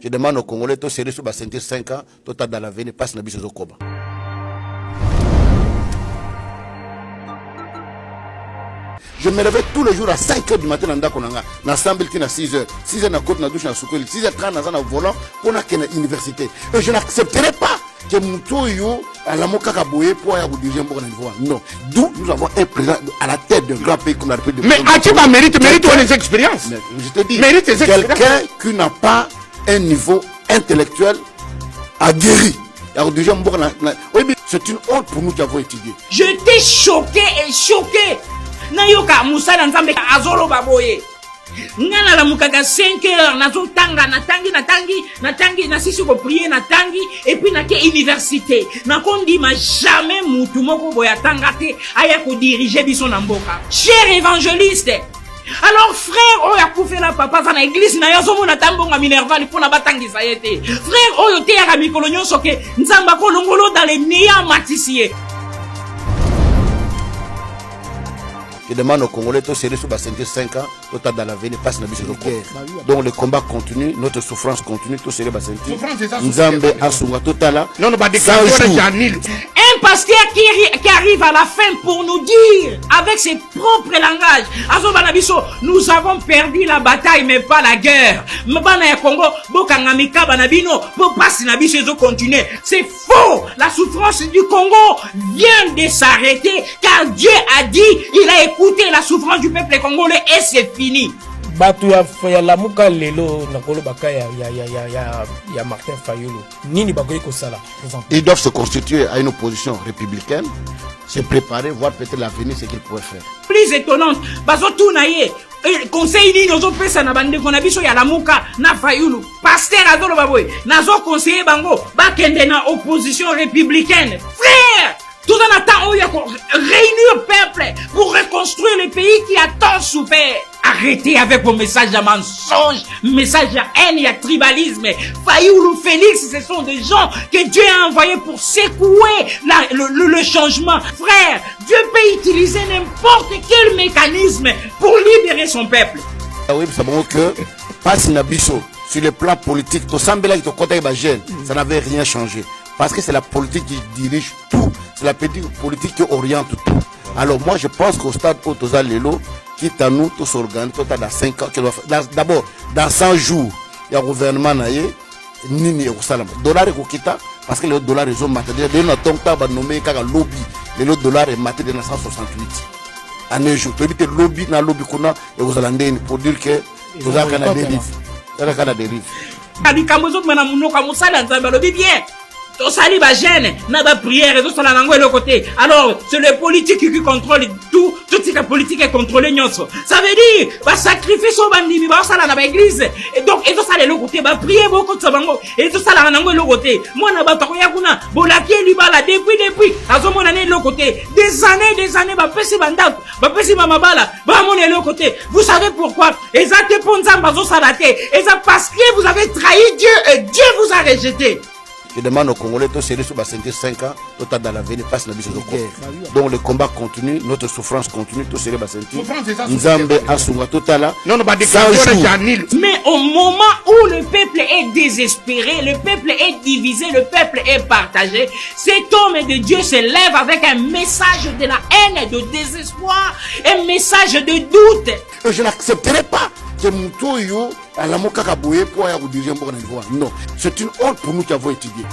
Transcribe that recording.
Je demande aux Congolais, tout sérieux sur 5 ans, tout dans l'avenir, passe na biso zokoba. Je me réveille tous les jours à 5 h du matin dans Ndakonanga. N'assemble qui na 6 h. 6 h na côte na douche na soukouli. 6 h 30 na volant pour na université. Et je n'accepterai pas que Moutoyo à la Moka Boye pour aller diriger un bon niveau. Non. D'où nous avons un président à la tête d'un grand pays comme la République. Mais Atiba mérite les expériences. Je te dis, quelqu'un qui n'a pas un niveau intellectuel aguerri. C'est une honte pour nous qui avons étudié. J'étais choqué et choqué. Nayoka Moussa Nzambe Azolo Baboye. Ngana la mukaka 5 h nazo tanga natangi na sisi ko prier natangi et puis na ke université. Na kondi ma jamais mutu moko boya tangate aya ko diriger biso na mboka. Cher évangéliste. Alors frère oyo akufe la papa za na église na yazo mona tambonga minerval pour na batangisa yete. Frère oyo te ya mikolo nyonso ke nzamba ko longolo dans les néants matisiers. Je demande aux Congolais, tout sérieux sur 5 ans, tout dans l'avenir, passe na biso zokoba. Donc le combat continue, notre souffrance continue, tout sérieux Nzambe asunga totala. Non, non, pas un pasteur qui arrive à la fin pour nous dire avec ses propres langages, nous avons perdu la bataille mais pas la guerre. C'est faux. La souffrance du Congo vient de s'arrêter car Dieu a dit, il a écouté la souffrance du peuple congolais et c'est fini. Batu ya lamuka lelo na kolo bakaya ya Martin Fayulu nini bakoyi ko sala. Ils doivent se constituer à une opposition républicaine, se préparer, voir peut-être l'avenir ce qu'ils pourraient faire. Plus étonnante, bazo tunaye conseil ni nozo pesa na bande kona biso ya lamuka na Fayulu. Pasteur Azolo Baboy, nazo conseiller bango bakende na opposition républicaine. Frère, tout en attendant réunir le peuple pour reconstruire le pays qui a tant souffert. Arrêtez avec vos messages à mensonge, messages à haine et à tribalisme. Fayulu, Félix, ce sont des gens que Dieu a envoyés pour secouer le changement. Frère, Dieu peut utiliser n'importe quel mécanisme pour libérer son peuple. Oui, c'est bon que passe Nabiso sur le plan politique, tout ça n'avait rien changé. Parce que c'est la politique qui dirige tout. C'est la politique qui oriente tout. Alors moi, je pense qu'au stade où tous les lots, quitte à nous, tous s'organisent, tout dans 5 ans. D'abord, dans 100 jours, il y a un gouvernement, Nini et Salam. Dollar et Kokita, parce que le dollar est matériel. De notre temps, on a nommé un lobby. Le dollar est matériel dans 168. En un jour, tu as lobby dans le lobby qu'on a, et vous allez pour dire que vous avez un dérive. Vous avez un dérive. To sali ba gêne na ba prière et to sala nango le côté. Alors c'est le politique qui contrôle tout, toute cette politique est contrôlée nyonso. Ça veut dire ba sacrifice au bandimi ba sala na ba église et donc et to sala le côté ba prier beaucoup de bango et to sala nango le côté. Moi na ba to ya kuna bolaki libala depuis azomona ne le côté. Des années ba pesi banda ba pesi mama bala ba mona le côté. Vous savez pourquoi? Ezate ponza bazo salate. Eza parce que vous avez trahi Dieu et Dieu vous a rejeté. Je demande aux Congolais, tout sérieux sur 5 ans, tout dans l'avenir, passe na biso zokoba. Donc le combat continue, notre souffrance continue, tout sérieux Nzambe asunga totala. Non, non, pas mais au moment où le peuple est désespéré, le peuple est divisé, le peuple est partagé, cet homme de Dieu se lève avec un message de la haine, de désespoir, un message de doute. Je n'accepterai pas que Moutoyo à la Moka Boye pour aller diriger un bon niveau. Non, c'est une honte pour nous qui avons étudié.